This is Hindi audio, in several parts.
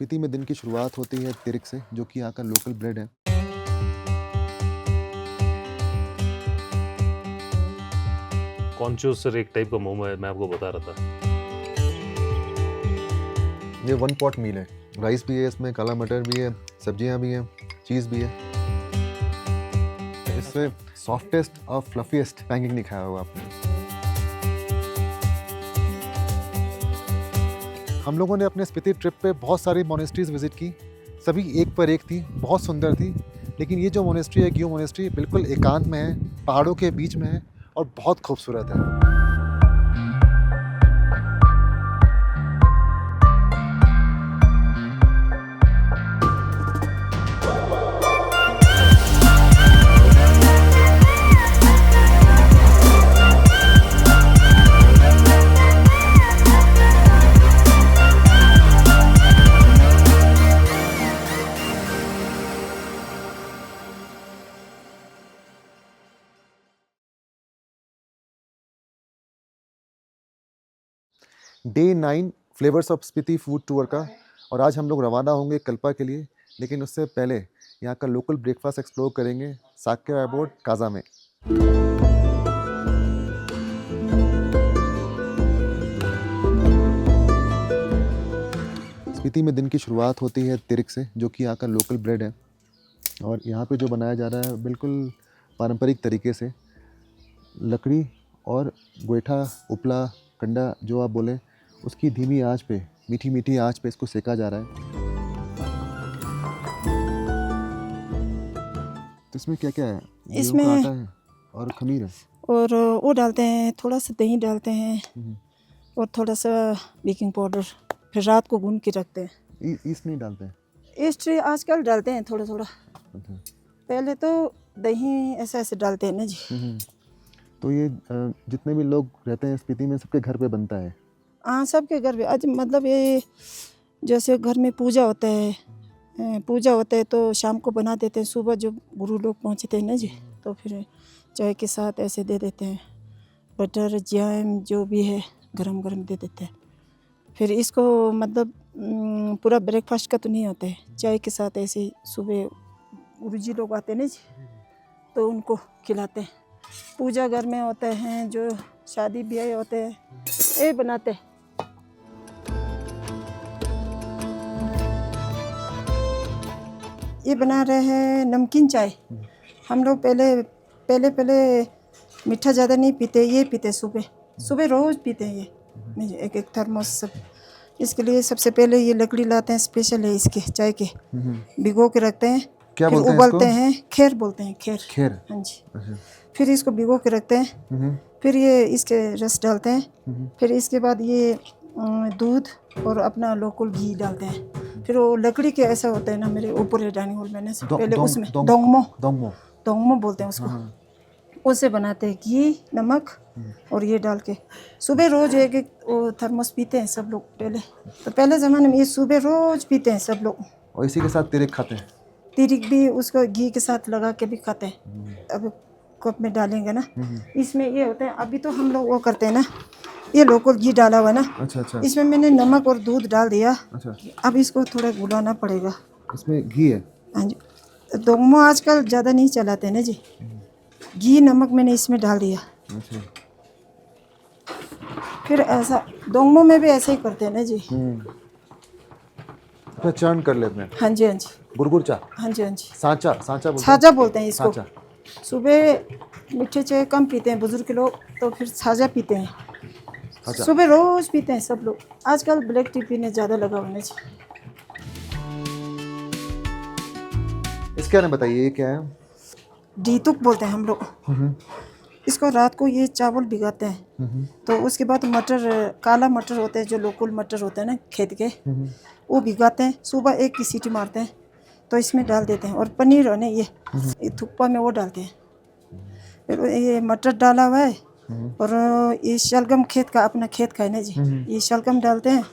स्पीति में दिन की शुरुआत होती है तिरिक से, जो कि यहाँ का लोकल ब्रेड है। कॉन्शियस एक टाइप का मोमो है, मैं आपको बता रहा था। ये वन पॉट मील है, राइस भी है इसमें, काला मटर भी है, सब्जियां भी हैं, चीज़ भी है। इससे सॉफ्टेस्ट और फ्लफीएस्ट पैनकेक नहीं खाया होगा आपने। हम लोगों ने अपने स्पीति ट्रिप पे बहुत सारी मोनेस्ट्रीज विजिट की, सभी एक पर एक थी, बहुत सुंदर थी। लेकिन ये जो मोनेस्ट्री है, गियो मोनेस्ट्री, बिल्कुल एकांत में है, पहाड़ों के बीच में है और बहुत खूबसूरत है। Day 9 flavours of Spiti food tour का, और आज हम लोग रवाना होंगे कल्पा के लिए। लेकिन उससे पहले यहाँ का लोकल ब्रेकफास्ट एक्सप्लोर करेंगे साक्य अबोर्ड काजा में। स्पीति में दिन की शुरुआत होती है तिरिक से, जो कि यहाँ का लोकल ब्रेड है। और यहाँ पे जो बनाया जा रहा है बिल्कुल पारंपरिक तरीके से, लकड़ी और गोईठा, उपला, कंडा जो आप बोले, उसकी धीमी आंच पे, मीठी मीठी आंच पे इसको सेका जा रहा है। तो इसमें क्या क्या है? इसमें गेहूं का आटा है और खमीर है, और वो डालते हैं, थोड़ा सा दही डालते हैं और थोड़ा सा बेकिंग पाउडर, फिर रात को गूंद के रखते हैं। ईस्ट नहीं डालते हैं? ईस्ट आजकल डालते हैं थोड़ा थोड़ा, अच्छा। पहले तो दही ऐसे ऐसे डालते हैं ना जी। तो ये जितने भी लोग रहते हैं स्पीति में, सबके घर पे बनता है? हाँ, सबके घर पे। आज मतलब ये जैसे घर में पूजा होता है तो शाम को बना देते हैं, सुबह जो गुरु लोग पहुँचते हैं ना जी, तो फिर चाय के साथ ऐसे दे देते हैं, बटर जैम जो भी है गरम गरम दे देते हैं। फिर इसको मतलब पूरा ब्रेकफास्ट का तो नहीं होता है, चाय के साथ ऐसे सुबह गुरुजी लोग आते हैं ना जी, तो उनको खिलाते हैं। पूजा घर में होते हैं, जो शादी ब्याह होते हैं, ये बनाते हैं। ये बना रहे हैं नमकीन चाय। हम लोग पहले मीठा ज़्यादा नहीं पीते, ये पीते सुबह रोज़ पीते हैं ये, एक थर्मोस सब। इसके लिए सबसे पहले ये लकड़ी लाते हैं, स्पेशल है इसके चाय के, भिगो के रखते हैं। क्या फिर बोलते हैं उबलते इसको? हैं, खेर बोलते हैं, खेर। हाँ जी। अच्छा। फिर इसको भिगो के रखते हैं, फिर ये इसके रस डालते हैं, फिर इसके बाद ये दूध और अपना लोकल घी डालते हैं। फिर वो लकड़ी के ऐसा होता है ना, मेरे ऊपर है डाइनिंग हॉल में ना, पहले उसमें दोंगमो बोलते हैं उसको, उससे बनाते हैं घी, नमक और ये डाल के। सुबह रोज एक एक वो थर्मोस पीते हैं सब लोग पहले ज़माने में, ये सुबह रोज पीते हैं सब लोग। और इसी के साथ तिरिक खाते हैं? तिरिक भी उसको घी के साथ लगा के भी खाते हैं। अब कप में डालेंगे ना, इसमें ये होता है, अभी तो हम लोग वो करते हैं ना, ये लोकल घी डाला हुआ ना। अच्छा। इसमें मैंने नमक और दूध डाल दिया। अच्छा। अब इसको थोड़ा घुलाना पड़ेगा। इसमें घी है? हाँ जी, दोंगमो आजकल ज़्यादा नहीं चलाते ना जी, घी नमक मैंने इसमें डाल दिया। अच्छा। फिर ऐसा दोंगमो में भी ऐसे ही करते हैं ना जी। अच्छा, चर्न कर लेते हैं। हाँ जी। गुरगुरचा? हाँ जी। साँचा बोलते हैं इसको। सुबह मीठे चाय कम पीते हैं बुजुर्ग लोग, तो फिर साझा पीते हैं। अच्छा। सुबह रोज पीते हैं सब लोग, आजकल ब्लैक टी पीने ज़्यादा लगा होने से। इसके बारे में बताइए, ये क्या है? डीतुक बोलते हैं हम लोग इसको। रात को ये चावल भिगाते हैं, तो उसके बाद मटर, काला मटर होते हैं जो लोकल मटर होते हैं ना खेत के, वो भिगाते हैं, सुबह एक की सीटी मारते हैं तो इसमें डाल देते हैं। और पनीर है ना, ये थुप्पा में वो डालते हैं। फिर ये मटर डाला हुआ है, और ये शलगम खेत का, अपना खेत का है ना जी, ये शलगम डालते हैं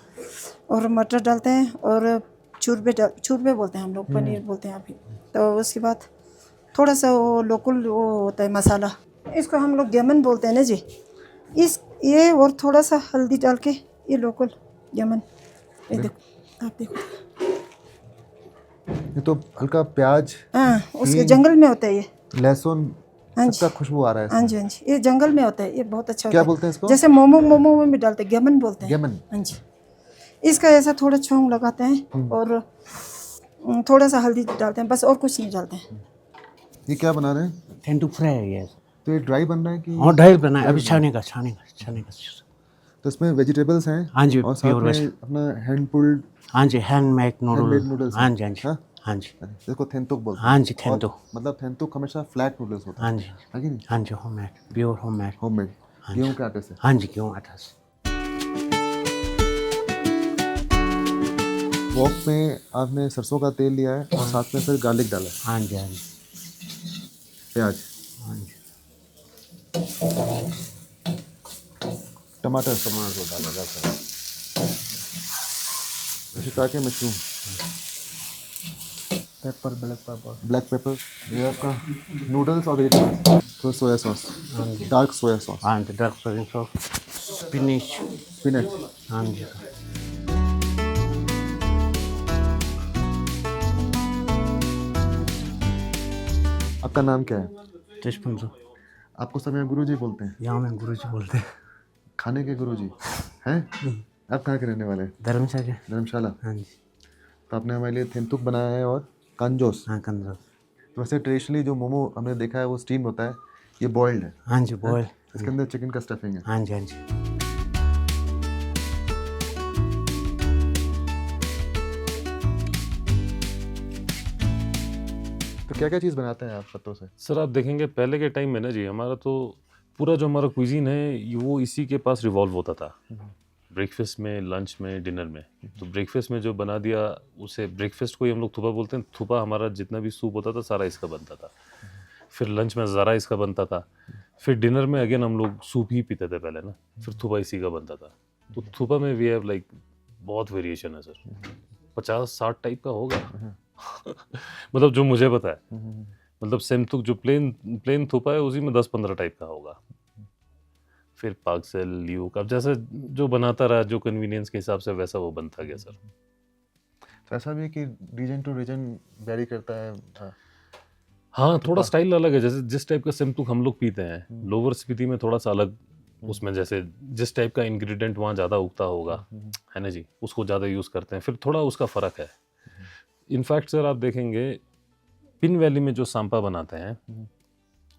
और मटर डालते हैं, और चूरबे बोलते हैं हम लोग, पनीर बोलते हैं अभी। तो उसके बाद थोड़ा सा वो लोकल वो होता है मसाला, इसको हम लोग गेमन बोलते हैं ना जी, ये और थोड़ा सा हल्दी डाल के, ये लोकल गेमन। ये देखो, आप देखो, ये तो हल्का प्याज, हाँ, उसके हींग, जंगल में होता है ये। लहसुन, हाँ सबका जी, खुशबू आ रहा है हाँ इसमें। जी, हाँ जी, ये जंगल में होता है, ये बहुत अच्छा क्या होता बोलते हैं है। इसको? जैसे मोमो में भी डालते हैं, गेमन बोलते हैं। गेमन। हाँ जी, इसका ऐसा थोड़ा छोंक लगाते हैं और थोड़ा सा हल्दी डालते हैं, बस और कुछ नहीं डालते हैं। ये क्या बना रहे हैं? तेंदू फ्राई है ये। तो ये ड्राई बन रहा है कि और ढाई बना है, अभी dry बना है? छाने का। तो इसमें वेजिटेबल्स हैं हाँ जी, और साथ प्योर में वेज। अपना हैंड पुल्ड हाँ जी, हैंडमेड हैंडमेड नूडल। नूडल्स हाँ जी, हाँ जी, हाँ, हाँ जी, इसको थेंतुक बोलते हैं। हाँ जी, और थेंतुक। मतलब थेंतुक हमेशा फ्लैट नूडल्स होता हाँ है, जी, है कि नहीं? हाँ जी, होममेड, प्योर होममेड। होममेड, हाँ गेहूं जी, के आटे से। हाँ जी, गेहूं आटा से। वॉक में आपने सरसों का तेल लिया है और साथ में फिर गार्लिक डाला है, हाँ जी, हाँ जी, प्याज, हाँ जी, टमाटर, टमाटर डाला जाता है। Shiitake mushroom, pepper, black pepper. Black pepper, ये आपका नूडल्स और वेजिटेबल्स, तो soya sauce, dark soya sauce, हाँ जी, dark soya sauce, spinach. Spinach. हाँ जी, आपका नाम क्या है? तेजपुर। आपको सब यहाँ गुरुजी बोलते हैं? यहाँ में गुरुजी बोलते हैं। खाने के गुरुजी हैं? आप कहाँ के रहने वाले हैं? धर्मशाला। धर्मशाला। हाँ जी, तो आपने हमारे लिए थेंतुक बनाया है और कांजोस। हाँ कंदर। तो वैसे ट्रेडिशनली जो मोमो हमने देखा है वो स्टीम होता है, ये बॉइल्ड है। हाँ जी, बॉयल। इसके अंदर चिकन का स्टफिंग है। हाँ जी, हाँ जी। तो क्या क्या चीज़ बनाते हैं आप पत्तों से? सर आप देखेंगे पहले के टाइम में ना जी हमारा तो पूरा जो हमारा क्विजीन है वो इसी के पास रिवॉल्व होता था। ब्रेकफास्ट में, लंच में, डिनर में। तो ब्रेकफास्ट में जो बना दिया उसे ब्रेकफास्ट को ही हम लोग थुपा बोलते हैं। थुपा हमारा जितना भी सूप होता था सारा इसका बनता था। फिर लंच में ज़रा इसका बनता था। फिर डिनर में अगेन हम लोग सूप ही पीते थे पहले ना, फिर थुपा इसी का बनता था। तो थुपा में वी हैव लाइक बहुत वेरिएशन है सर, 50-60 टाइप का होगा। मतलब जो मुझे पता है, मतलब सेमथुक जो प्लेन थुपा है उसी में 10-15 टाइप का होगा। फिर पाकसेल, ल्यूक, अब जैसे जो बनाता रहा, जो कन्वीनियंस के हिसाब से वैसा वो बनता गया सर। तो ऐसा भी है कि रीजन टू रीजन वेरी करता है। हाँ, थोड़ा स्टाइल अलग है। जैसे जिस टाइप का सेमथुक हम लोग पीते हैं, लोअर स्पीति में थोड़ा सा अलग, उसमें जैसे जिस टाइप का इंग्रेडिएंट वहाँ ज़्यादा उगता होगा, है ना जी, उसको ज़्यादा यूज़ करते हैं। फिर थोड़ा उसका फ़र्क है। इनफैक्ट सर आप देखेंगे पिन वैली में जो सांपा बनाते हैं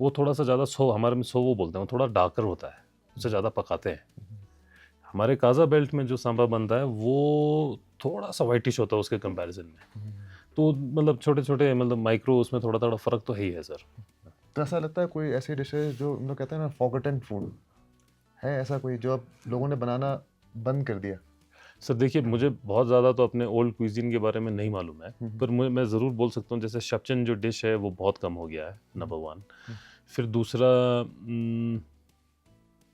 वो थोड़ा सा ज़्यादा हमारे में वो बोलते हैं, वो थोड़ा डार्कर होता है, उससे ज़्यादा पकाते हैं। हमारे काजा बेल्ट में जो सांपा बनता है वो थोड़ा सा वाइटिश होता है उसके कंपैरिजन में। तो मतलब छोटे छोटे मतलब माइक्रो उसमें थोड़ा थोड़ा फ़र्क तो है ही है सर। तो ऐसा लगता है कोई ऐसी डिश है जो हम लोग कहते हैं ना फॉरगॉटन फूड है, ऐसा कोई जो अब लोगों ने बनाना बंद कर दिया? सर देखिए मुझे बहुत ज़्यादा तो अपने ओल्ड क्विजीन के बारे में नहीं मालूम है, पर मैं ज़रूर बोल सकता हूँ जैसे शपचन जो डिश है वो बहुत कम हो गया है, नंबर 1। फिर दूसरा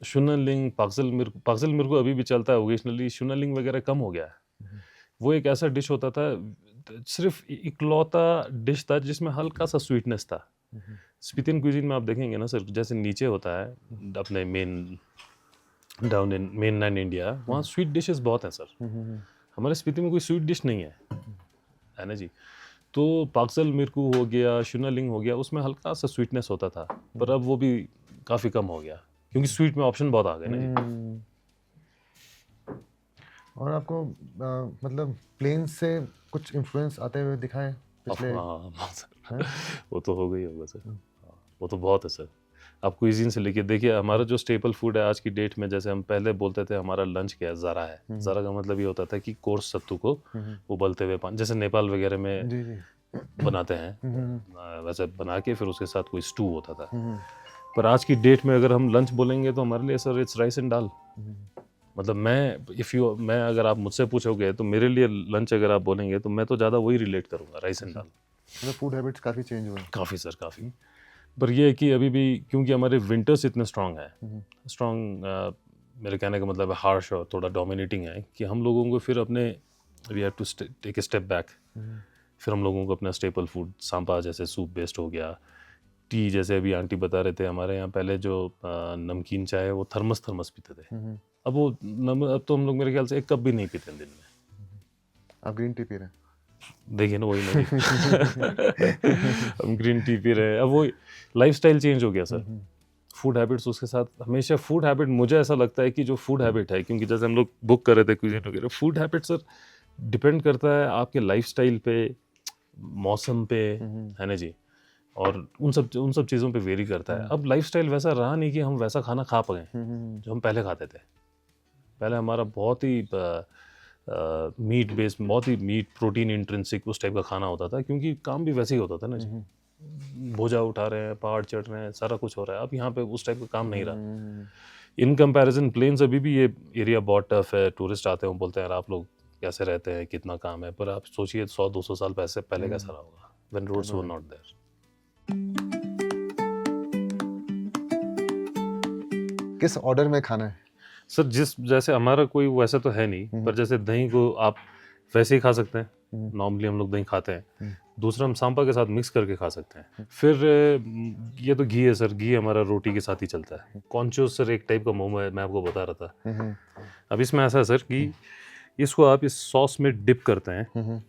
शुनलिंग, पाक्सल मिर्क अभी भी चलता है ओकेजनली, शुनलिंग वगैरह कम हो गया है। वो एक ऐसा डिश होता था, सिर्फ इकलौता डिश था जिसमें हल्का सा स्वीटनेस था। स्पीतियन क्विजीन में आप देखेंगे ना सर, जैसे नीचे होता है अपने डाउन इन मेनलैंड इंडिया, वहाँ स्वीट डिशेस बहुत हैं सर। हमारे स्पीति में कोई स्वीट डिश नहीं है ना जी। तो पाक्सल मिर्कू हो गया, शुनलिंग हो गया, उसमें हल्का सा स्वीटनेस होता था, पर अब वो भी काफ़ी कम हो गया क्योंकि स्वीट में ऑप्शन बहुत आ गए ना जी। और आपको मतलब प्लेन से कुछ इन्फ्लुएंस आते हुए दिखाए पिछले? हाँ सर, वो तो हो गई होगा सर। वो तो बहुत है सर। आप क्विजीन से लेके देखिए, हमारा जो स्टेपल फूड है आज की डेट में, जैसे हम पहले बोलते थे हमारा लंच क्या है, ज़रा है। ज़रा का मतलब ये होता था कि कोर्स सत्तू को उबलते हुए पानी, जैसे नेपाल वगैरह में जी जी बनाते हैं वैसे बना के फिर उसके साथ कोई स्टू होता था। पर आज की डेट में अगर हम लंच बोलेंगे तो हमारे लिए सर इट्स राइस एंड दाल। मतलब मैं अगर आप मुझसे पूछोगे तो मेरे लिए लंच अगर आप बोलेंगे तो मैं तो ज़्यादा वही रिलेट करूँगा, राइस एंड दाल। मतलब फूड हैबिट्स काफ़ी चेंज हुए? काफ़ी सर, काफ़ी। पर ये है कि अभी भी क्योंकि हमारे विंटर्स इतने स्ट्रॉन्ग हैं, मेरे कहने का मतलब है हार्श और थोड़ा डोमिनेटिंग है, कि हम लोगों को फिर अपने we have to take a step back. फिर हम लोगों को अपना स्टेपल फूड सांपा जैसे सूप बेस्ड हो गया, टी जैसे अभी आंटी बता रहे थे, हमारे यहाँ पहले जो नमकीन चाय है वो थर्मस पीते थे। अब तो हम लोग मेरे ख्याल से 1 कप भी नहीं पीते दिन में। आप ग्रीन टी पी रहे हैं? देखिए ना, वही नहीं हम ग्रीन टी पी रहे हैं। अब वो लाइफस्टाइल चेंज हो गया सर, फूड हैबिट्स उसके साथ। हमेशा फूड हैबिट, मुझे ऐसा लगता है कि जो फूड हैबिट है, क्योंकि जैसे हम लोग बुक कर रहे थे क्विज़िन वगैरह, फूड हैबिट सर डिपेंड करता है आपके लाइफस्टाइल पे, मौसम पे, है ना जी, और उन सब चीज़ों पे वेरी करता है। अब लाइफस्टाइल वैसा रहा नहीं कि हम वैसा खाना खा पाए जो हम पहले खाते थे। पहले हमारा बहुत ही मीट बेस्ड, बहुत ही मीट प्रोटीन इंट्रिंसिक उस टाइप का खाना होता था, क्योंकि काम भी वैसे ही होता था ना जी। बोझा उठा रहे हैं, पहाड़ चढ़ रहे हैं, सारा कुछ हो रहा है। अब यहाँ पे उस टाइप का काम नहीं रहा। इन कंपैरिजन प्लेन्स अभी भी ये एरिया बहुत टफ है। टूरिस्ट आते हैं, बोलते हैं यार आप लोग कैसे रहते हैं, कितना काम है, पर आप सोचिए 100-200 साल पहले कैसा रहा होगा, when roads were not there. किस ऑर्डर में खाना है? सर जैसे हमारा कोई वैसा तो है नहीं, पर जैसे दही को आप वैसे ही खा सकते हैं, नॉर्मली हम लोग दही खाते हैं। दूसरा, हम सांपा के साथ मिक्स करके खा सकते हैं। फिर ये तो घी है सर, घी हमारा रोटी के साथ ही चलता है। कॉन्चोस सर एक टाइप का मोमो है, मैं आपको बता रहा था। अब इसमें ऐसा है सर कि इसको आप इस सॉस में डिप करते हैं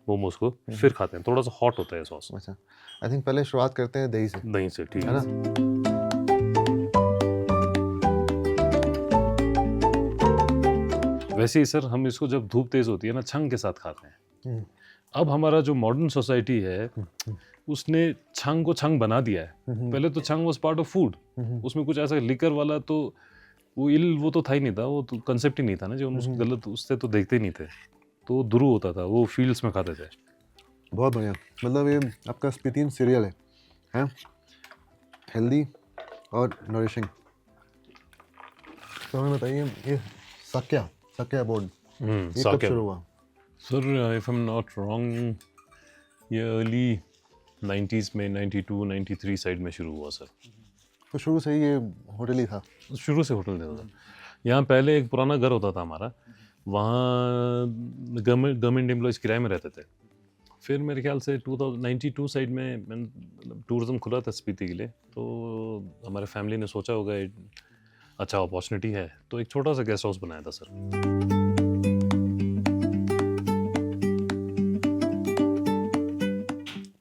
मोमोज को, फिर खाते हैं। थोड़ा सा हॉट होता है सॉस। अच्छा, आई थिंक पहले शुरुआत करते हैं दही से। दही से, ठीक है है ना? वैसे ही सर हम इसको जब धूप तेज होती है ना, छंग के साथ खाते हैं। अब हमारा जो मॉडर्न सोसाइटी है, उसने छंग को छंग बना दिया है। पहले तो छंग वाज पार्ट ऑफ फूड। उसमें कुछ ऐसा लिकर वाला तो वो तो था ही नहीं था, वो तो कंसेप्ट ही नहीं था ना जो, उसको गलत उससे तो देखते ही नहीं थे। तो दुरू होता था, वो फील्ड्स में खाते थे। बहुत बढ़िया। मतलब ये आपका स्पीतीन सीरियल है हेल्दी और नरिशिंग। तो हमें बताइए, ये सक्या बोर्ड ये कब शुरू हुआ? Sir if I am not wrong, ये अर्ली 90s में 92 93 साइड में शुरू हुआ सर। तो शुरू से ही ये होटल ही था? शुरू से होटल देता था। यहाँ पहले एक पुराना घर होता था हमारा, वहाँ गवर्नमेंट एम्प्लॉयज़ किराए में रहते थे। फिर मेरे ख्याल से 2092 साइड में टूरिज़्म खुला था स्पीति के लिए, तो हमारे फैमिली ने सोचा होगा अच्छा अपॉर्चुनिटी है, तो एक छोटा सा गेस्ट हाउस बनाया था सर।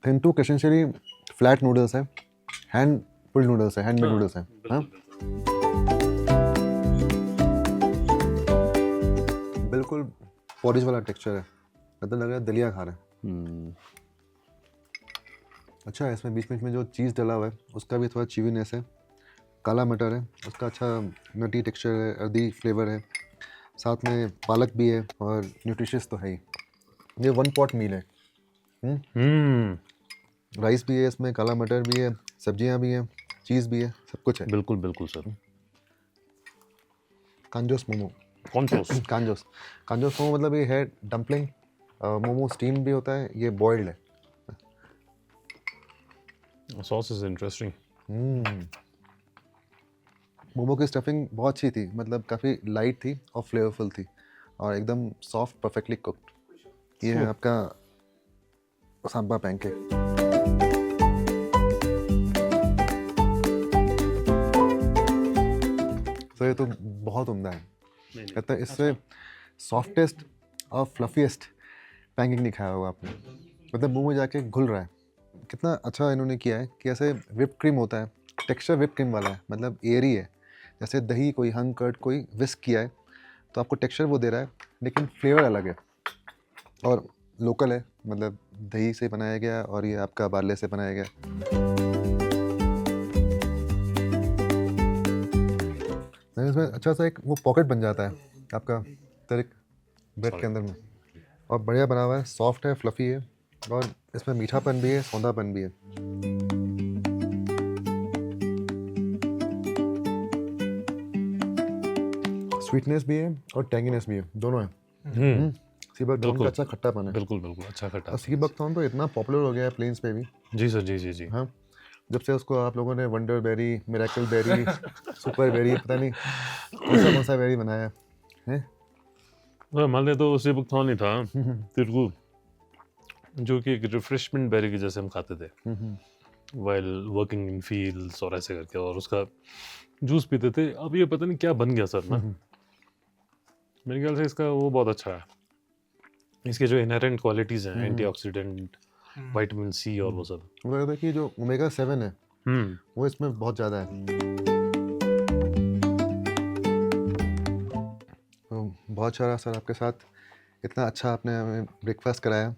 थिंटू एसेंशियली फ्लैट नूडल्स है, हैंड पुल्ड नूडल्स है, हैंडमेड नूडल्स है। हाँ, बिल्कुल पॉरिज वाला टेक्सचर है, मतलब लग रहा है दलिया खा रहे हैं। अच्छा है, इसमें बीच में जो चीज़ डला हुआ है उसका भी थोड़ा चीवीनेस है। काला मटर है, उसका अच्छा नटी टेक्सचर है, अर्दी फ्लेवर है। साथ में पालक भी है और न्यूट्रिशियस तो है ही। ये 1 पॉट मील है। राइस भी है इसमें, काला मटर भी है, सब्जियां भी हैं, चीज़ भी है, सब कुछ है। बिल्कुल बिल्कुल सर। कांजोस मोमो। कांजोस मोमो मतलब ये है डम्पलिंग। मोमो स्टीम भी होता है, ये बॉइल्ड है। Sauce is interesting. मोमो की स्टफिंग बहुत अच्छी थी, मतलब काफ़ी लाइट थी और फ्लेवरफुल थी और एकदम सॉफ्ट, परफेक्टली कुक्ड। ये है आपका सांबा पैनकेक। तो ये तो बहुत उम्दा है। कहता है इससे सॉफ्टेस्ट और फ्लफीएस्ट पैनकेक नहीं खाया होगा आपने। मतलब मुंह में जाके घुल रहा है। कितना अच्छा इन्होंने किया है कि ऐसे विप क्रीम होता है, टेक्सचर विप क्रीम वाला है, मतलब एयरी है। जैसे दही कोई हंग कर्ड कोई विस्क किया है तो आपको टेक्सचर वो दे रहा है, लेकिन फ्लेवर अलग है और लोकल है, मतलब दही से बनाया गया और ये आपका बार्ले से बनाया गया। इसमें अच्छा सा एक वो पॉकेट बन जाता है आपका तरिक ब्रेड के अंदर में, और बढ़िया बना हुआ है, सॉफ्ट है, फ्लफ़ी है और इसमें मीठापन भी है, सौंधापन भी है। स्वीटनेस भी है और टैंगीनेस भी है, दोनों है। सीबकथॉर्न का अच्छा खट्टापन है। बिल्कुल बिल्कुल अच्छा खट्टा। और सीबकथॉर्न तो इतना पॉपुलर हो गया है प्लेन्स पे भी। जी सर, जी जी जी। हाँ, जब से उसको आप लोगों ने wonder berry, miracle berry, super berry, पता नहीं कौन सा बेरी बनाया है। हमारे तो सीबकथॉर्न ही था तिरगु, जो कि एक रिफ्रेशमेंट बेरी की जैसे हम खाते थे वाइल वर्किंग इन फील्ड्स और ऐसे करके, और उसका जूस पीते थे। अब ये पता नहीं क्या बन गया सर ना, मेरे ख्याल से इसका वो बहुत अच्छा है, इसके जो इनहेरेंट क्वालिटीज़ हैं, एंटीऑक्सीडेंट, विटामिन सी और वो सब। मुझे लगता है कि जो ओमेगा 7 है वो इसमें बहुत ज़्यादा है। तो बहुत सारा सर आपके साथ, इतना अच्छा आपने हमें ब्रेकफास्ट कराया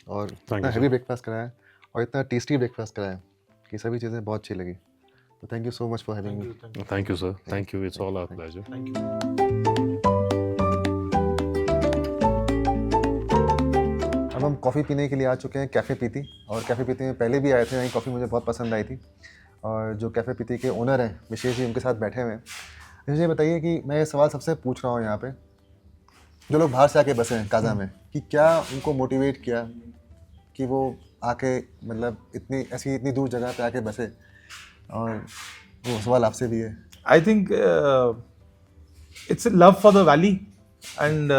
और इतना हैवी ब्रेकफास्ट कराया और इतना टेस्टी ब्रेकफास्ट कराया कि सभी चीज़ें बहुत अच्छी लगी। तो thank you so much for having me. Thank you sir, thank you, it's all our pleasure. Thank you. अब हम कॉफ़ी पीने के लिए आ चुके हैं कैफ़े पीती, और कैफ़े पीती में पहले भी आए थे, यही कॉफ़ी मुझे बहुत पसंद आई थी। और जो कैफ़े पीती के ओनर हैं विशेष जी, उनके साथ बैठे हुए हैं। मुझे बताइए कि मैं ये सवाल सबसे पूछ रहा हूँ यहाँ पे, जो लोग बाहर से आके बसे हैं काजा में, कि क्या उनको मोटिवेट किया कि वो आके मतलब इतनी दूर जगह पे आके बसे, और वो सवाल आपसे भी है। I think it's a love for the valley and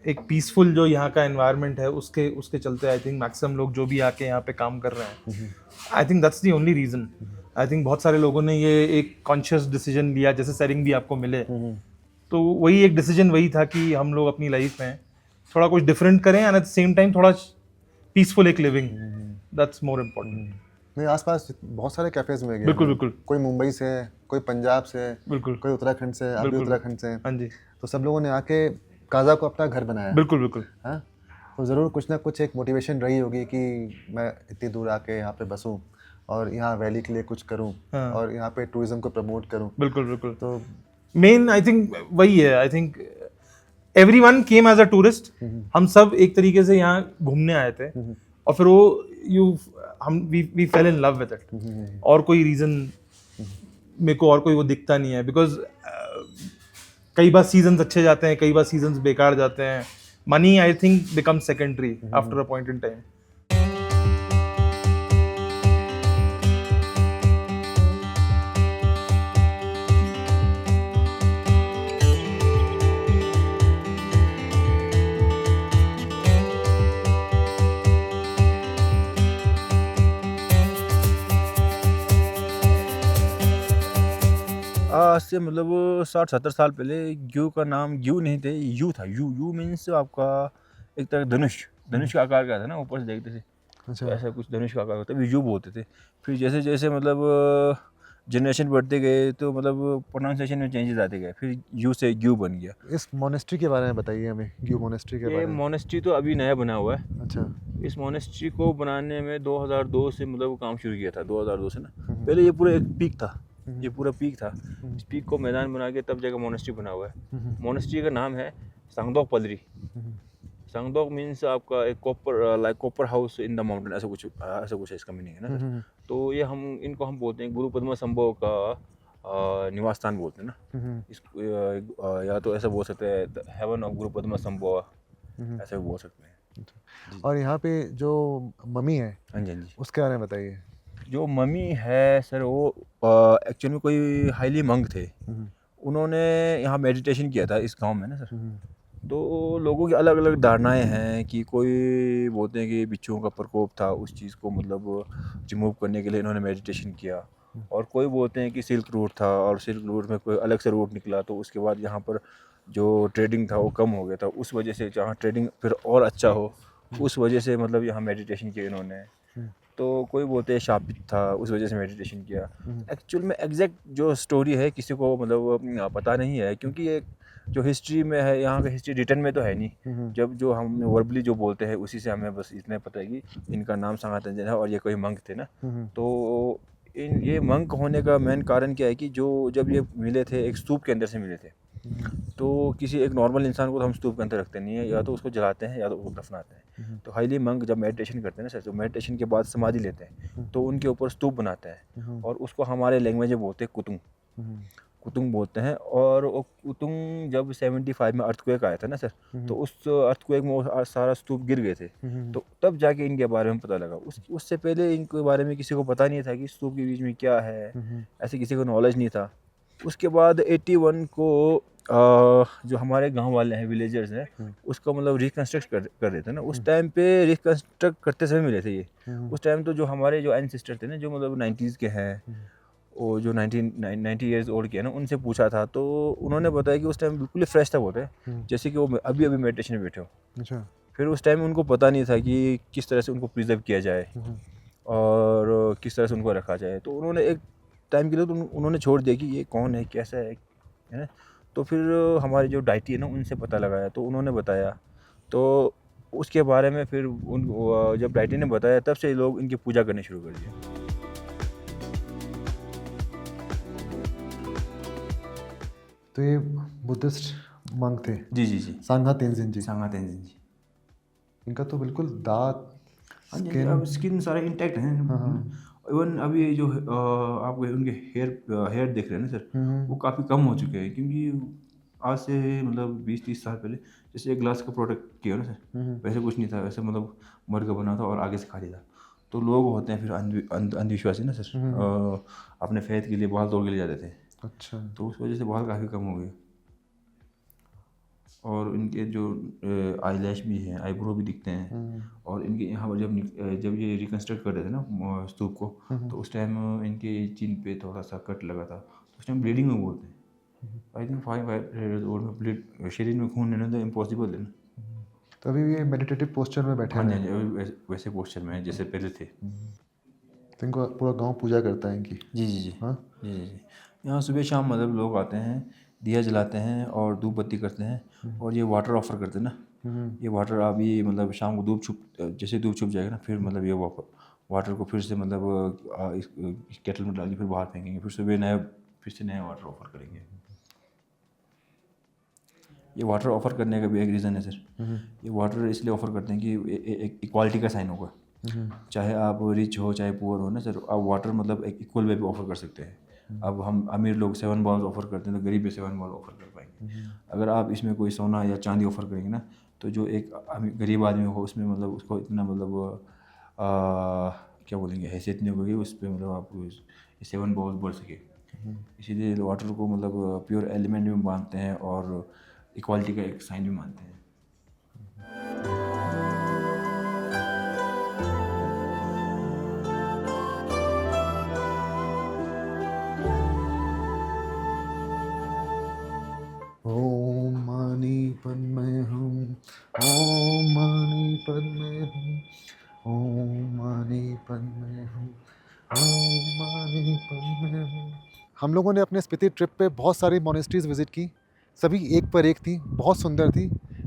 एक पीसफुल जो यहाँ का एनवायरनमेंट है उसके चलते आई थिंक मैक्सिमम लोग जो भी आके यहाँ पे काम कर रहे हैं, I think that's the only reason. I think बहुत सारे लोगों ने ये एक कॉन्शियस डिसीजन लिया, जैसे सेरिंग भी आपको मिले, तो वही एक डिसीजन वही था कि हम लोग अपनी लाइफ में थोड़ा कुछ डिफरेंट करें and at the same time थोड़ा पीसफुल एक लिविंग, दैट्स मोर इम्पोर्टेंट। मेरे आसपास बहुत सारे कैफ़ेज़ में गए, बिल्कुल बिल्कुल कोई मुंबई से है, कोई पंजाब से है, बिल्कुल कोई उत्तराखंड से है, आप भी बिल्कुल। उत्तराखंड से हैं। हाँ जी, तो सब लोगों ने आके काजा को अपना घर बनाया। बिल्कुल बिल्कुल। हाँ, तो ज़रूर कुछ ना कुछ एक मोटिवेशन रही होगी कि मैं इतनी दूर आके यहाँ पे बसूं और यहाँ वैली के लिए कुछ करूँ, हाँ। और यहाँ पे टूरिज्म को प्रमोट करूँ। बिल्कुल बिल्कुल। तो मेन आई थिंक वही है, I think everyone came as a tourist, हम सब एक तरीके से यहाँ घूमने आए थे और फिर we fell in love with it. और कोई रीजन मेरे को और कोई वो दिखता नहीं है, बिकॉज कई बार सीजन्स अच्छे जाते हैं, कई बार सीजन्स बेकार जाते हैं। Money I think become secondary after a point in time. आज से मतलब 60-70 साल पहले ग्यू का नाम ग्यू नहीं थे, यू था। यू मीन्स आपका एक तरह धनुष का आकार का था ना, ऊपर से देखते थे अच्छा, तो ऐसा कुछ धनुष का आकार होता है, यू बोलते थे। फिर जैसे जैसे मतलब जनरेशन बढ़ते गए तो मतलब प्रोनाउंसिएशन में चेंजेस आते गए, फिर यू से ग्यू बन गया। इस मोनेस्ट्री के बारे में बताइए हमें, ग्यू मोनेस्ट्री के ये बारे में। मोनेस्ट्री तो अभी नया बना हुआ है। अच्छा, इस मोनेस्ट्री को बनाने में 2002 से मतलब काम शुरू किया था, 2002 से ना। पहले ये पूरा एक पीक था, ये पूरा पीक था। इस पीक को मैदान बना के तब जगह मोनेस्ट्री बना हुआ है। मोनेस्ट्री का नाम है सांगदोक पदरी। सांगदोक मीन्स आपका एक copper house in the mountain, ऐसा कुछ है इसका मीनिंग है ना। तो ये इनको हम बोलते हैं गुरु पद्मा संभव का निवास स्थान बोलते हैं ना। इसको या तो ऐसा बोल सकते हैं हेवन ऑफ गुरु पद्मा संभव, ऐसा भी बोल सकते हैं। और यहाँ पे जो मम्मी है हाँ जी, हाँ जी। उसके बारे में बताइए। जो मम्मी है सर, वो एक्चुअल में कोई हाईली मंक थे। उन्होंने यहाँ मेडिटेशन किया था इस गांव में ना सर। तो लोगों की अलग अलग धारणाएं हैं कि कोई बोलते हैं कि बिच्छुओं का प्रकोप था, उस चीज़ को मतलब रिमूव करने के लिए इन्होंने मेडिटेशन किया। और कोई बोलते हैं कि सिल्क रूट था और सिल्क रूट में कोई अलग से रूट निकला, तो उसके बाद यहाँ पर जो ट्रेडिंग था वो कम हो गया था, उस वजह से जहाँ ट्रेडिंग फिर और अच्छा हो, उस वजह से मतलब यहाँ मेडिटेशन किया इन्होंने। तो कोई बोलते हैं शापित था, उस वजह से मेडिटेशन किया। एक्चुअल में एग्जैक्ट जो स्टोरी है किसी को मतलब पता नहीं है, क्योंकि ये जो हिस्ट्री में है, यहाँ का हिस्ट्री रिटर्न में तो है नहीं। जब जो हम वर्बली जो बोलते हैं उसी से हमें बस इतना पता है कि इनका नाम सांगातंजन है और ये कोई मंक थे ना। तो ये मंक होने का मेन कारण क्या है कि जब ये मिले थे एक स्तूप के अंदर से मिले थे। तो किसी एक नॉर्मल इंसान को तो हम स्तूप के अंदर रखते नहीं है, या तो उसको जलाते हैं या तो उसको दफनाते हैं। तो हाईली मंक जब मेडिटेशन करते हैं ना सर, तो मेडिटेशन के बाद समाधि लेते हैं, तो उनके ऊपर स्तूप बनाते हैं और उसको हमारे लैंग्वेज में बोलते हैं कुतुंग बोलते हैं। और वो कुतुंग जब 75 में अर्थक्वेक आया था ना सर, तो उस अर्थक्वेक में वो सारा स्तूप गिर गए थे। तो तब जाके इनके बारे में पता लगा। उससे पहले इनके बारे में किसी को पता नहीं था कि स्तूप के बीच में क्या है, ऐसे किसी को नॉलेज नहीं था। उसके बाद 81 को जो हमारे गांव वाले हैं, विलेजर्स हैं, उसको मतलब रिकन्स्ट्रक्ट कर देते हैं ना। उस टाइम पे रिकन्स्ट्रक्ट करते समय मिले थे ये। उस टाइम तो जो हमारे जो एंसेस्टर थे ना, जो मतलब 90s के हैं, वो जो 90 ईयर्स ओल्ड के है ना, उनसे पूछा था, तो उन्होंने बताया कि उस टाइम बिल्कुल ही फ्रेश था बोलते हैं, जैसे कि वो अभी अभी मेडिटेशन में बैठे हो। अच्छा। फिर उस टाइम उनको पता नहीं था कि किस तरह से उनको प्रिजर्व किया जाए और किस तरह से उनको रखा जाए। तो उन्होंने एक टाइम के लिए तो उन्होंने छोड़ दिया कि ये कौन है, कैसा है ना। तो फिर हमारे जो डाइटी है ना, उनसे पता लगाया, तो उन्होंने बताया, तो उसके बारे में फिर जब डाइटी ने बताया, तब से लोग इनकी पूजा करनी शुरू कर दिया। तो ये बुद्धिस्ट मंक थे, जी जी जी, सांगा तेंजिन जी। सांगा तेंजिन जी। इनका तो बिल्कुल दांत, हाँ जी, स्किन, अब स्किन सारे इंटैक्ट हैं। इवन अभी जो आप उनके हेयर देख रहे हैं ना सर, वो काफ़ी कम हो चुके हैं, क्योंकि आज से मतलब 20-30 साल पहले जैसे एक ग्लास का प्रोडक्ट किया ना सर, वैसे कुछ नहीं था, वैसे मतलब मर्द का बना था और आगे से खाली था। तो लोग होते हैं फिर अंधविश्वासी ना सर, अपने फेथ के लिए बाल तोड़ के ले जाते थे, अच्छा। तो उस वजह से बाल काफ़ी कम हो गए। और इनके जो आईलैश भी हैं, आईब्रो भी दिखते हैं। और इनके यहाँ पर जब ये रिकन्स्ट्रक्ट कर रहे थे ना स्तूप को, तो उस टाइम इनके चिन पे थोड़ा सा कट लगा था, तो उस टाइम ब्लीडिंग में बोलते हैं। आई थिंक 5 ईयर्स ओल्ड में ब्लीड, शरीर में खून लेना तो इम्पॉसिबल है ना। तो अभी ये मेडिटेटिव पोस्चर में बैठे हाँ हुए जी, हैं। अभी वैसे पोस्चर में है जैसे पहले थे। तो इनको पूरा गांव पूजा करता है इनकी। जी जी जी, हाँ। जी जी जी। यहाँ सुबह शाम मतलब लोग आते हैं, दिया जलाते हैं और धूप बत्ती करते हैं, और ये वाटर ऑफर करते हैं ना। ये वाटर अभी मतलब शाम को जैसे धूप छुप जाएगा ना, फिर मतलब ये वाटर को फिर से मतलब इस केटल में डाल के फिर बाहर फेंकेंगे, फिर सुबह फिर से नया वाटर ऑफर करेंगे। ये वाटर ऑफर करने का भी एक रीज़न है सर। ये वाटर इसलिए ऑफर करते हैं कि एक इक्वालिटी का साइन होगा। चाहे आप रिच हो चाहे पुअर हो ना सर, आप वाटर मतलब एक इक्वल वे पे ऑफर कर सकते हैं। अब हम अमीर लोग 7 बॉल्स ऑफर करते हैं, तो गरीब भी 7 बॉल ऑफर कर पाएंगे। अगर आप इसमें कोई सोना या चांदी ऑफर करेंगे ना, तो जो एक गरीब आदमी हो उसमें मतलब उसको इतना मतलब क्या बोलेंगे, हैसियत नहीं होगी उस पर, मतलब आप 7 बॉल्स बढ़ सके। इसीलिए वाटर को मतलब प्योर एलिमेंट भी मानते हैं और इक्वालिटी का एक साइन भी मानते हैं। ओम मणि पद्मे हूँ, ओम मणि पद्मे हूँ, ओम मणि पद्मे हूँ, ओम मणि पद्मे हूँ। हम लोगों ने अपने स्पीति ट्रिप पे बहुत सारी मोनेस्ट्रीज विज़िट की, सभी एक पर एक थी, बहुत सुंदर थी।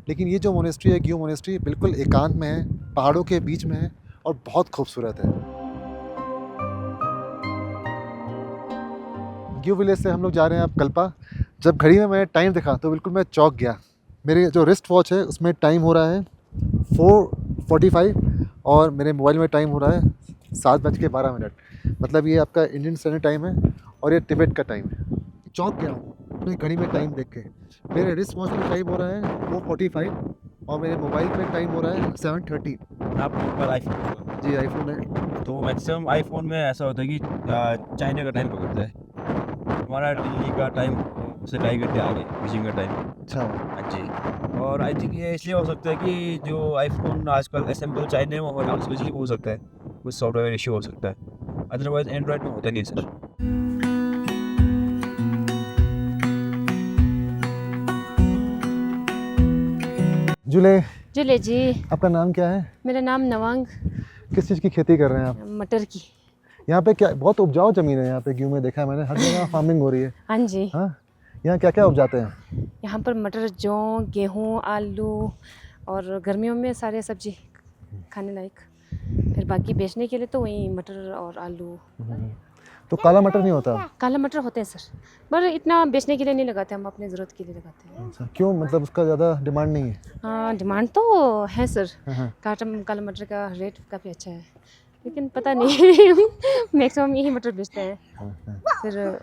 लेकिन ये जो मोनेस्ट्री है, ग्यू मोनेस्ट्री, बिल्कुल एकांत में है, पहाड़ों के बीच में है और बहुत खूबसूरत है। ग्यू विलेज से हम लोग जा रहे हैं अब कल्पा। जब घड़ी में मैंने टाइम देखा तो बिल्कुल मैं चौंक गया। मेरे जो रिस्ट वॉच है उसमें टाइम हो रहा है 4:45 और मेरे मोबाइल में टाइम हो रहा है 7:12। मतलब ये आपका इंडियन स्टैंडर्ड टाइम है और ये तिब्बत का टाइम है। चौंक गया हूँ अपनी घड़ी में टाइम देख के। मेरे रिस्ट वॉच में टाइम हो रहा है 4:45 और मेरे मोबाइल पे टाइम हो रहा है 7:30। आपके ऊपर आईफोन? जी आईफोन है। तो मैक्सिमम आईफोन में ऐसा होता है कि चाइना का टाइम पकड़ता है, हमारा दिल्ली का टाइम उससे 2.5 घंटे आगे बीजिंग का टाइम। अच्छा। हाँ जी। और आई थिंक ये इसलिए हो सकता है कि जो आईफोन आजकल असेंबल चाइना में हो रहा है, उस वजह से हो सकता है, कुछ सॉफ्टवेयर इश्यू हो सकता है, अदरवाइज एंड्रॉयड में होता नहीं सर। जुले, जुले जी, आपका नाम क्या है? मेरा नाम नवांग, किस चीज़ की खेती कर रहे हैं आप? मटर की। यहाँ पे क्या बहुत उपजाऊ ज़मीन है यहाँ पे, ग्यू में देखा है मैंने, हर जगह फार्मिंग हो रही है। हाँ जी, हाँ, यहाँ क्या क्या उपजाते हैं? यहाँ पर मटर, जौ, गेहूँ, आलू और गर्मियों में सारे सब्जी खाने लायक। फिर बाकी बेचने के लिए तो वही मटर और आलू। तो काला मटर नहीं होता? काला मटर होते हैं सर, पर इतना बेचने के लिए नहीं लगाते, हम अपने ज़रूरत के लिए लगाते हैं। अच्छा, क्यों, मतलब उसका ज़्यादा डिमांड नहीं है? हाँ, डिमांड तो है सर। काला मटर का रेट काफ़ी अच्छा है, लेकिन पता नहीं मैक्सिमम यही मटर बेचते हैं। फिर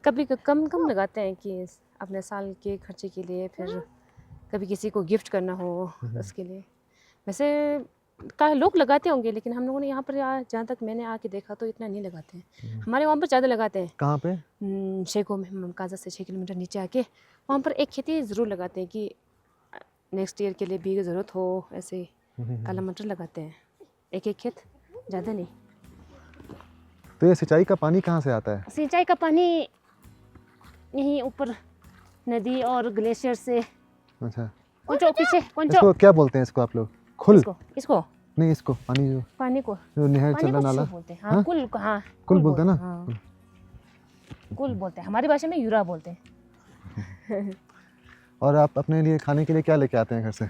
कभी कम लगाते हैं कि अपने साल के खर्चे के लिए, फिर कभी किसी को गिफ्ट करना हो उसके लिए। वैसे लोग लगाते होंगे, लेकिन हम लोगों ने यहाँ पर जहाँ तक मैंने आके देखा तो इतना नहीं लगाते हैं। हमारे वहाँ पर ज़्यादा लगाते हैं। कहाँ पे? शेखों में, काजा से 6 किलोमीटर नीचे आके वहाँ पर एक खेती ज़रूर लगाते हैं कि नेक्स्ट ईयर के लिए भी ज़रूरत हो, ऐसे काला मटर लगाते हैं, एक खेत, ज़्यादा नहीं। तो ये सिंचाई का पानी कहाँ से आता है? सिंचाई का पानी यहीं ऊपर नदी और ग्लेशियर से। अच्छा, कुंचो पीछे कुंचो। इसको क्या बोलते हैं इसको आप लोग? खुल? इसको नहीं, इसको पानी जो पानी को नहर चल रहा नाला बोलते हैं। हाँ, कुल। हाँ, कुल बोलते हैं ना? हाँ, कुल बोलते हैं, हमारी भाषा में यूरा बोलते हैं। और आप अपने लिए खाने के लिए क्या लेके आते हैं घर से?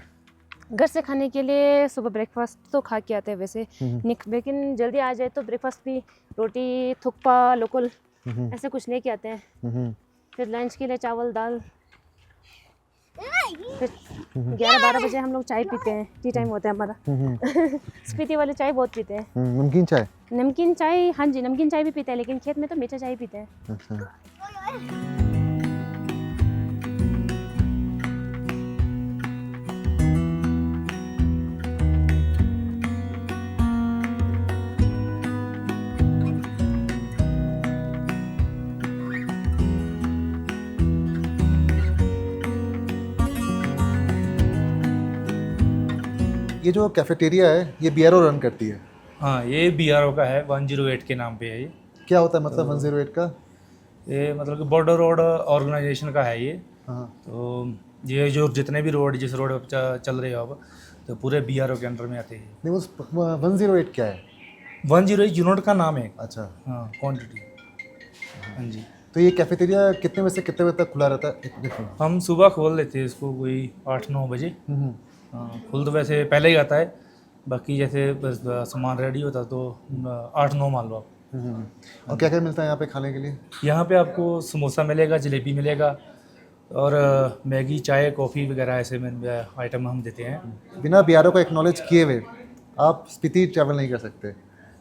घर से खाने के लिए सुबह ब्रेकफास्ट तो खा के आते हैं वैसे, लेकिन जल्दी आ जाए तो ब्रेकफास्ट भी रोटी, थुक्पा, लोकल ऐसे कुछ लेके आते हैं। फिर लंच के लिए चावल दाल। फिर 11-12 बजे हम लोग चाय पीते हैं, टी टाइम होता है हमारा। स्पीति वाले चाय बहुत पीते हैं। नमकीन चाय? नमकीन चाय, हाँ जी, नमकीन चाय भी पीते हैं, लेकिन खेत में तो मीठा चाय पीते हैं। अच्छा। ये जो कैफेटेरिया है ये BRO रन करती है? हाँ, ये BRO का है, 108 के नाम पे है ये। क्या होता है मतलब 108 का? ये मतलब कि बॉर्डर रोड ऑर्गेनाइजेशन का है ये। हाँ। तो ये जो जितने भी रोड, जिस रोड पर चल रहे हो अब, तो पूरे BRO के अंडर में आते हैं। नहीं, उस 108 क्या है? 108 यूनिट का नाम है। अच्छा। हाँ, क्वान्टिटी। हाँ जी। तो ये कैफेटेरिया कितने बजे से कितने बजे तक खुला रहता है? हम सुबह खोल लेते हैं इसको कोई 8-9 बजे। हाँ, खुल तो वैसे पहले ही आता है, बाकी जैसे बस सामान रेडी होता तो 8-9 मान लो आप। और क्या क्या मिलता है यहाँ पे खाने के लिए? यहाँ पे आपको समोसा मिलेगा, जलेबी मिलेगा, और मैगी, चाय, कॉफ़ी वगैरह ऐसे में आइटम हम देते हैं। बिना BRO को एक्नॉलेज किए हुए आप स्पीति ट्रैवल नहीं कर सकते,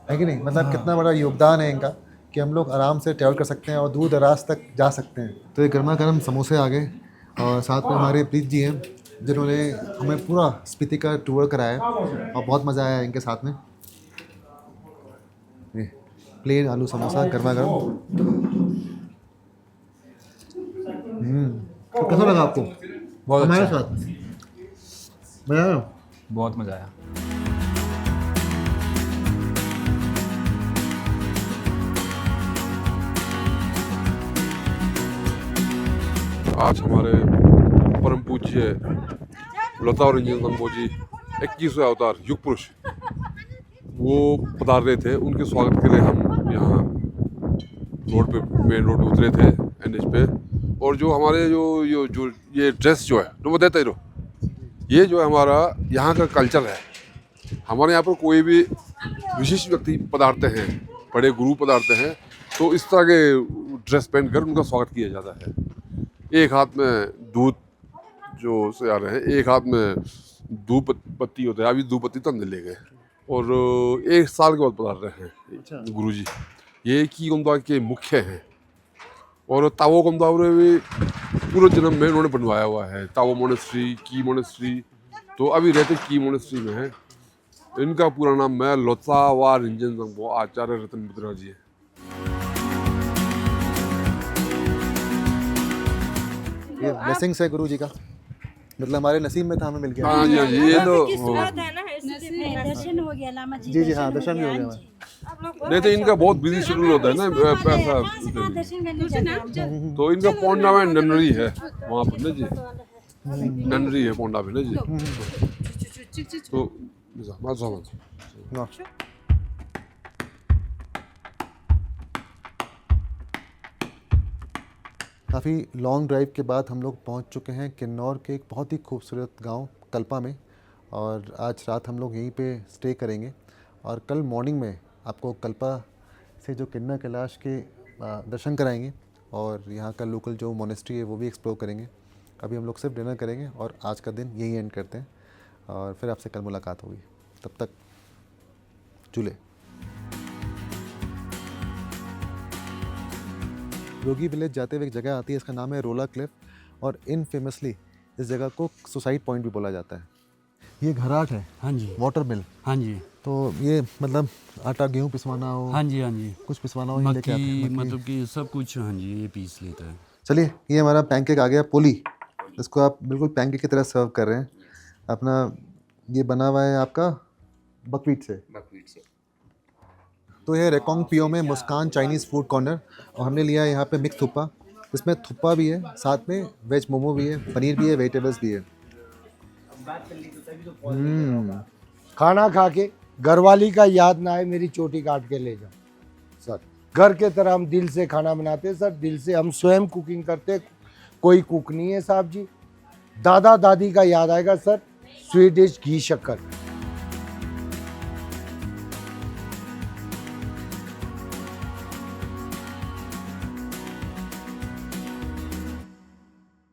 है कि नहीं? मतलब कितना बड़ा योगदान है इनका कि हम लोग आराम से ट्रैवल कर सकते हैं और दूर दराज तक जा सकते हैं। तो ये गर्मा गर्म समोसे आ गए और साथ में हमारे प्रीत जी हैं जिन्होंने हमें पूरा स्पीति का टूर कराया और बहुत मज़ा आया इनके साथ में। ये प्लेन आलू समोसा गर्मा गर्म। तो कैसा लगा आपको? बहुत हमारे अच्छा, साथ मज़ा आया? बहुत मज़ा आया। आज हमारे परम पूज्य लता और रंजन संगो जी 21वें अवतार युग पुरुष वो पधार रहे थे। उनके स्वागत के लिए हम यहाँ रोड पे, मेन रोड पे उतरे थे, NH पे। और जो हमारे जो ये ड्रेस जो है तो वो देते रहो, ये जो हमारा यहाँ का कल्चर है। हमारे यहाँ पर कोई भी विशिष्ट व्यक्ति पधारते हैं, बड़े गुरु पधारते हैं, तो इस तरह के ड्रेस पहन कर उनका स्वागत किया जाता है। एक हाथ में दूध जो से आ रहे हैं, एक हाथ में धूप पत्ती होता है, अभी धूप पत्ती तो ले गए, और 1 साल के बाद पधार रहे हैं गुरुजी। ये की गमदा के मुख्य हैं, और तावो गमदा भी पूरे जन्म में उन्होंने बनवाया हुआ है। तावो मोनेस्ट्री, की मोनेस्ट्री, तो अभी रहते की मोनेस्ट्री में है। इनका पूरा नाम है लोता व रंजन संगो आचार्य रतन मुद्रा जी है। ये ब्लेसिंग्स है गुरु जी का, मतलब हमारे नसीब में था, हमें मिल गया। हाँ जी, हाँ जी, ये तो दर्शन हो गया लामा जी। जी हाँ, दर्शन भी हो गया। नहीं तो इनका बहुत बिजी शेड्यूल होता है ना, पैसा, दर्शन करने जाते हैं। तो इनका पोंडा में ननरी है वहाँ पर ना जी, ननरी है पोंडा में ना जी। तो काफ़ी लॉन्ग ड्राइव के बाद हम लोग पहुंच चुके हैं किन्नौर के एक बहुत ही खूबसूरत गांव कल्पा में, और आज रात हम लोग यहीं पे स्टे करेंगे और कल मॉर्निंग में आपको कल्पा से जो किन्नर कैलाश के दर्शन कराएंगे और यहाँ का लोकल जो मोनेस्ट्री है वो भी एक्सप्लोर करेंगे। अभी हम लोग सिर्फ डिनर करेंगे और आज का दिन यही एंड करते हैं, और फिर आपसे कल मुलाकात होगी। तब तक चूल्हे। रोगी विलेज जाते हुए एक जगह आती है, इसका नाम है रोला क्लिफ, और इनफेमसली इस जगह को सुसाइड पॉइंट भी बोला जाता है। ये घराट है। हाँ जी, वाटर मिल। हाँ जी, तो ये मतलब आटा गेहूँ पिसवाना हो, हाँ जी, हाँ जी, कुछ पिसवाना हो, ये लेके आते हैं। मक्की, मतलब कि सब कुछ, हाँ जी, ये पीस लेता है। चलिए, ये हमारा पैनकेक आ गया, पोली। इसको आप बिल्कुल पैनकेक की तरह सर्व कर रहे हैं। अपना ये बना हुआ है आपका बकवीट से। तो ये रेकोंग पियो में मुस्कान चाइनीज़ फूड कॉर्नर, और हमने लिया है यहाँ पे मिक्स थुप्पा। इसमें थुप्पा भी है, साथ में वेज मोमो भी है, पनीर भी है, वेजिटेबल्स भी है। खाना खा के घरवाली का याद ना आए, मेरी चोटी काट के ले जाओ सर। घर के तरह हम दिल से खाना बनाते हैं सर, दिल से हम स्वयं कुकिंग करते, कोई कुक नहीं है साहब जी। दादा दादी का याद आएगा सर, स्वीट डिश घी शक्कर।